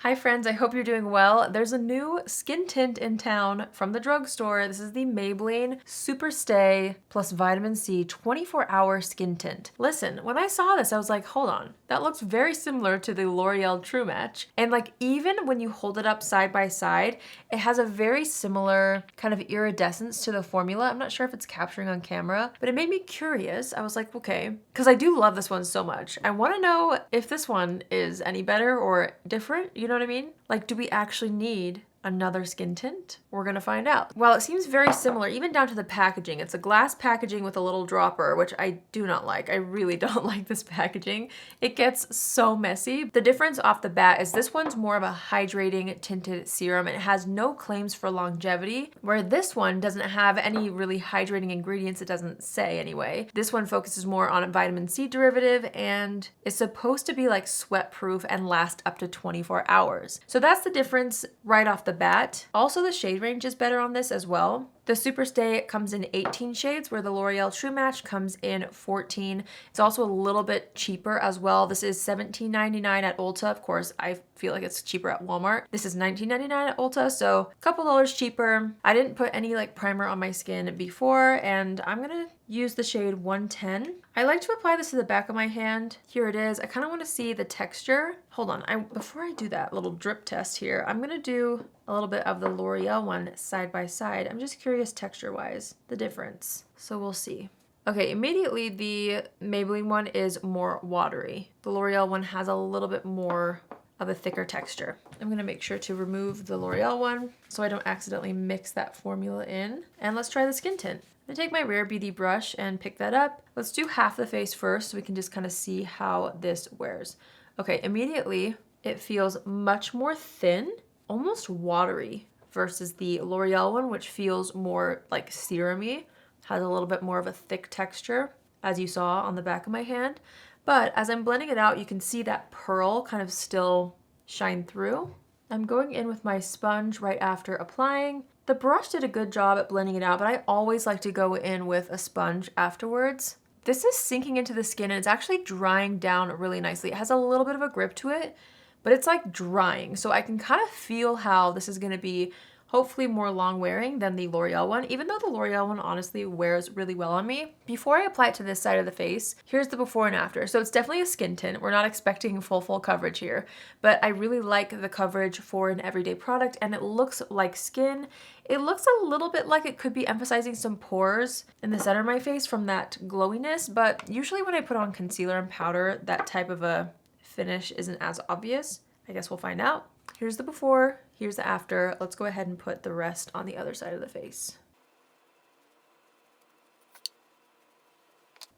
Hi friends, I hope you're doing well. There's a new skin tint in town from the drugstore. This is the Maybelline Super Stay plus Vitamin C 24-hour skin tint. Listen, when I saw this, I was like, hold on, that looks very similar to the L'Oreal True Match. And like, even when you hold it up side by side, it has a very similar kind of iridescence to the formula. I'm not sure if it's capturing on camera, but it made me curious. I was like, okay, because I do love this one so much. I want to know if this one is any better or different, you know what I mean? Like, do we actually need another skin tint? We're gonna find out. Well, it seems very similar, even down to the packaging. It's a glass packaging with a little dropper, which I do not like. I really don't like this packaging. It gets so messy. The difference off the bat is this one's more of a hydrating tinted serum. It has no claims for longevity, where this one doesn't have any really hydrating ingredients. It doesn't say anyway. This one focuses more on a vitamin C derivative and is supposed to be like sweat proof and last up to 24 hours. So that's the difference right off the bat. Also, the shade range is better on this as well. The Super Stay comes in 18 shades, where the L'Oreal True Match comes in 14. It's also a little bit cheaper as well. This is $17.99 at Ulta. Of course, I feel like it's cheaper at Walmart. This is $19.99 at Ulta, so a couple dollars cheaper. I didn't put any like primer on my skin before, and I'm gonna use the shade 110. I like to apply this to the back of my hand. Here it is. I kind of want to see the texture. Hold on, before I do that little drip test here, I'm gonna do a little bit of the L'Oreal one side by side. I'm just curious texture-wise, the difference. So we'll see. Okay, immediately the Maybelline one is more watery. The L'Oreal one has a little bit more of a thicker texture. I'm gonna make sure to remove the L'Oreal one so I don't accidentally mix that formula in. And let's try the skin tint. I'm gonna take my Rare Beauty brush and pick that up. Let's do half the face first so we can just kind of see how this wears. Okay, immediately it feels much more thin, almost watery, versus the L'Oreal one, which feels more like serum-y, has a little bit more of a thick texture, as you saw on the back of my hand. But as I'm blending it out, you can see that pearl kind of still shine through. I'm going in with my sponge right after applying. The brush did a good job at blending it out, but I always like to go in with a sponge afterwards. This is sinking into the skin and it's actually drying down really nicely. It has a little bit of a grip to it, but it's like drying. So I can kind of feel how this is gonna be hopefully more long wearing than the L'Oreal one, even though the L'Oreal one honestly wears really well on me. Before I apply it to this side of the face, here's the before and after. So it's definitely a skin tint. We're not expecting full coverage here, but I really like the coverage for an everyday product and it looks like skin. It looks a little bit like it could be emphasizing some pores in the center of my face from that glowiness, but usually when I put on concealer and powder, that type of a finish isn't as obvious. I guess we'll find out. Here's the before, here's the after. Let's go ahead and put the rest on the other side of the face.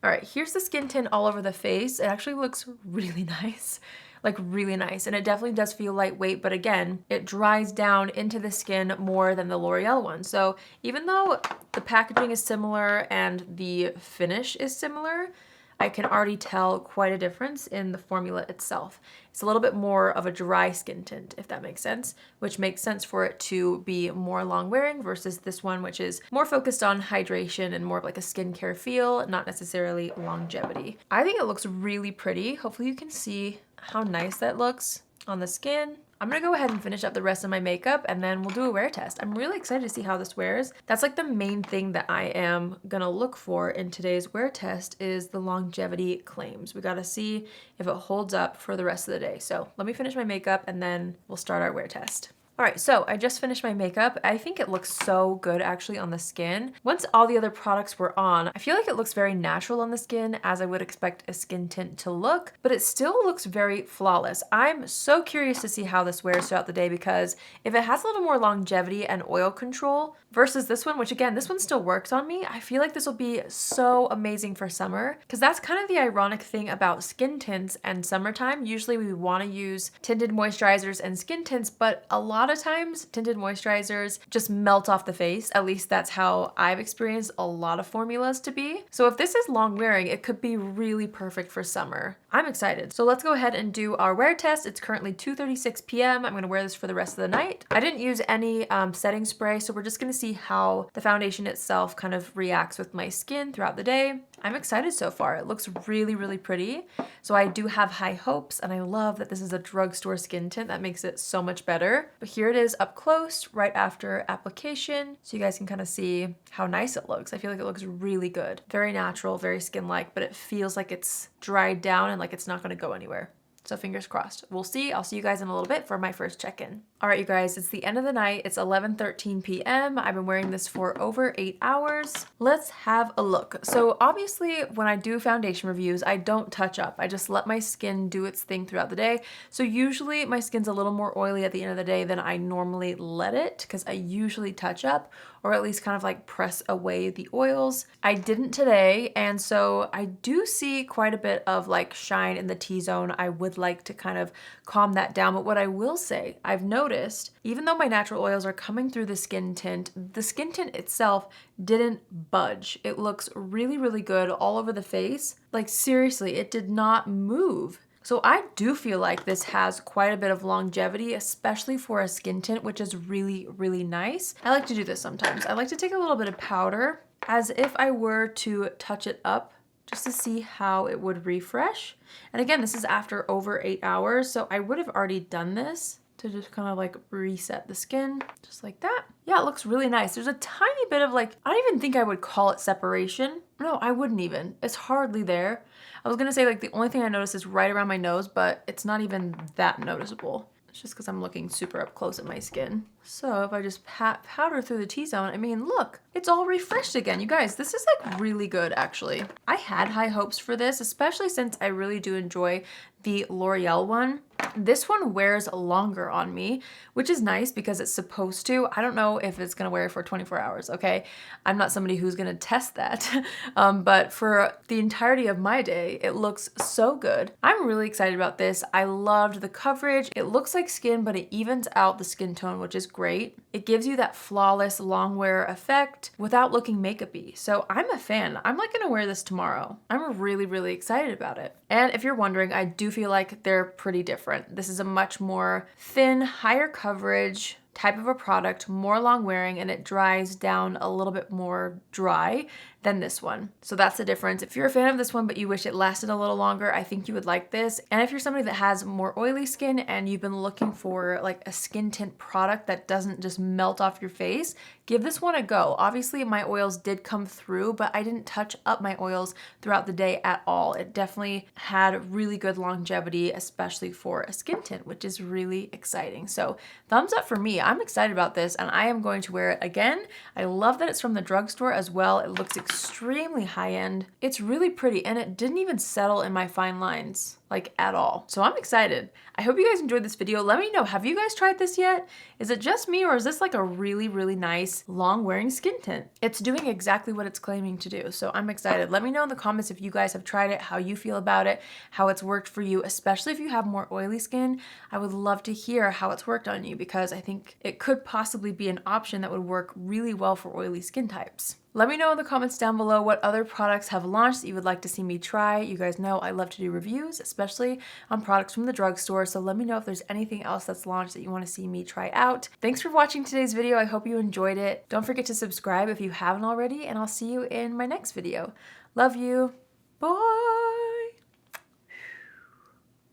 All right, here's the skin tint all over the face. It actually looks really nice, like really nice. And it definitely does feel lightweight, but again, it dries down into the skin more than the L'Oreal one. So even though the packaging is similar and the finish is similar, I can already tell quite a difference in the formula itself. It's a little bit more of a dry skin tint, if that makes sense, which makes sense for it to be more long wearing versus this one, which is more focused on hydration and more of like a skincare feel, not necessarily longevity. I think it looks really pretty. Hopefully you can see how nice that looks on the skin. I'm gonna go ahead and finish up the rest of my makeup and then we'll do a wear test. I'm really excited to see how this wears. That's like the main thing that I am gonna look for in today's wear test is the longevity claims. We gotta see if it holds up for the rest of the day. So let me finish my makeup and then we'll start our wear test. All right, so I just finished my makeup. I think it looks so good actually on the skin. Once all the other products were on, I feel like it looks very natural on the skin as I would expect a skin tint to look, but it still looks very flawless. I'm so curious to see how this wears throughout the day because if it has a little more longevity and oil control versus this one, which again, this one still works on me, I feel like this will be so amazing for summer because that's kind of the ironic thing about skin tints and summertime. Usually we want to use tinted moisturizers and skin tints, but a lot of times tinted moisturizers just melt off the face. At least that's how I've experienced a lot of formulas to be. So if this is long wearing, it could be really perfect for summer. I'm excited. So let's go ahead and do our wear test. It's currently 2:36 p.m. I'm gonna wear this for the rest of the night. I didn't use any setting spray, so we're just gonna see how the foundation itself kind of reacts with my skin throughout the day. I'm excited so far. It looks really, really pretty. So I do have high hopes, and I love that this is a drugstore skin tint. That makes it so much better. But here it is up close right after application, so you guys can kind of see how nice it looks. I feel like it looks really good. Very natural, very skin-like, but it feels like it's dried down and like it's not gonna go anywhere. So fingers crossed. We'll see. I'll see you guys in a little bit for my first check-in. All right, you guys, it's the end of the night. It's 11:13 p.m. I've been wearing this for over 8 hours. Let's have a look. So obviously when I do foundation reviews, I don't touch up. I just let my skin do its thing throughout the day. So usually my skin's a little more oily at the end of the day than I normally let it, because I usually touch up, or at least kind of like press away the oils. I didn't today, and so I do see quite a bit of like shine in the T-zone. I would like to kind of calm that down, but what I will say, I've noticed, even though my natural oils are coming through the skin tint itself didn't budge. It looks really, really good all over the face. Like seriously, it did not move. So I do feel like this has quite a bit of longevity, especially for a skin tint, which is really, really nice. I like to do this sometimes. I like to take a little bit of powder as if I were to touch it up just to see how it would refresh. And again, this is after over 8 hours, so I would have already done this to just kind of like reset the skin, just like that. Yeah, it looks really nice. There's a tiny bit of like, I don't even think I would call it separation. No, I wouldn't even. It's hardly there. I was gonna say like the only thing I noticed is right around my nose, but it's not even that noticeable. It's just because I'm looking super up close at my skin. So if I just powder through the T-zone, I mean, look, it's all refreshed again. You guys, this is like really good actually. I had high hopes for this, especially since I really do enjoy the L'Oreal one. This one wears longer on me, which is nice because it's supposed to. I don't know if it's gonna wear for 24 hours, okay? I'm not somebody who's gonna test that, but for the entirety of my day, it looks so good. I'm really excited about this. I loved the coverage. It looks like skin, but it evens out the skin tone, which is great. It gives you that flawless long wear effect without looking makeup-y. So I'm a fan. I'm like gonna wear this tomorrow. I'm really, really excited about it. And if you're wondering, I do feel like they're pretty different. This is a much more thin, higher coverage type of a product, more long wearing, and it dries down a little bit more dry than this one. So that's the difference. If you're a fan of this one but you wish it lasted a little longer, I think you would like this. And if you're somebody that has more oily skin and you've been looking for like a skin tint product that doesn't just melt off your face, give this one a go. Obviously my oils did come through, but I didn't touch up my oils throughout the day at all. It definitely had really good longevity, especially for a skin tint, which is really exciting. So thumbs up for me. I'm excited about this and I am going to wear it again. I love that it's from the drugstore as well. It looks extremely high-end. It's really pretty and it didn't even settle in my fine lines like at all. So I'm excited. I hope you guys enjoyed this video. Let me know, have you guys tried this yet? Is it just me or is this like a really, really nice long wearing skin tint? It's doing exactly what it's claiming to do. So I'm excited. Let me know in the comments if you guys have tried it, how you feel about it, how it's worked for you, especially if you have more oily skin. I would love to hear how it's worked on you because I think it could possibly be an option that would work really well for oily skin types. Let me know in the comments down below what other products have launched that you would like to see me try. You guys know I love to do reviews, especially on products from the drugstore. So let me know if there's anything else that's launched that you want to see me try out. Thanks for watching today's video. I hope you enjoyed it. Don't forget to subscribe if you haven't already, and I'll see you in my next video. Love you. Bye.